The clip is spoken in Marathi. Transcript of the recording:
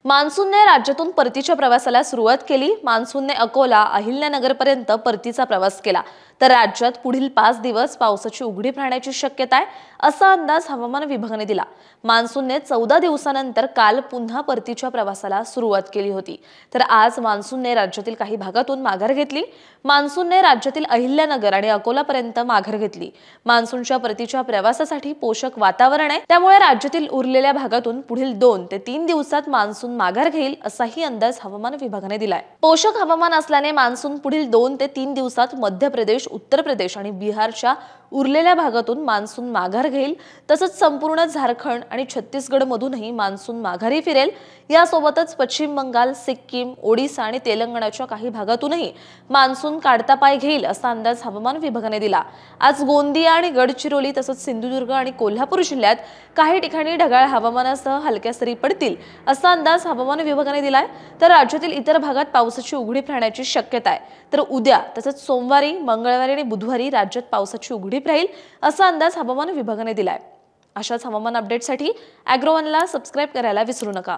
मान्सूनने राज्यातून परतीच्या प्रवासाला सुरुवात केली। मान्सूनने अकोला अहिल्यानगरपर्यंत परतीचा प्रवास केला, तर राज्यात पुढील 5 दिवस पावसाची उघडीप राहण्याची शक्यता आहे, असा अंदाज हवामान विभागाने दिला। मान्सूनने 14 दिवसानंतर काल पुन्हा परतीच्या प्रवासाला सुरुवात केली होती, तर आज मान्सूनने राज्यातील काही भागातून माघार घेतली। मान्सूनने राज्यातील अहिल्यानगर आणि अकोलापर्यंत माघार घेतली। मान्सूनच्या परतीच्या प्रवासासाठी पोषक वातावरण आहे, त्यामुळे राज्यातील उरलेल्या भागातून पुढील 2 ते 3 दिवसात मान्सून माघार घेईल, असाही अंदाज हवामान विभागाने दिलाय। पोषक हवामान असल्याने मान्सून पुढील 2 ते 3 दिवसात मध्य प्रदेश, उत्तर प्रदेश आणि बिहारच्या उरलेल्या भागातून मान्सून माघार घेईल। तसंच संपूर्ण झारखंड आणि छत्तीसगड मधूनही मान्सून माघारी फिरेल। यासोबतच पश्चिम बंगाल, सिक्कीम, ओडिशा आणि तेलंगणाच्या काही भागातूनही मान्सून काढता पाय घेईल, असा अंदाज हवामान विभागाने दिला। आज गोंदिया आणि गडचिरोली तसंच सिंधुदुर्ग आणि कोल्हापूर जिल्ह्यात काही ठिकाणी ढगाळ हवामानासह हलक्या सरी पडतील, असा अंदाज हवामान विभागाने दिलाय। तर राज्यातील इतर भागात पावसाची उघडीप राहण्याची शक्यता आहे। तर उद्या तसंच सोमवारी, मंगळवारी आणि बुधवारी राज्यात पावसाची उघडीप राहील, असा अंदाज हवामान विभागाने दिलाय। अशाच हवामान अपडेटसाठी ॲग्रोवनला सबस्क्राइब करायला विसरू नका।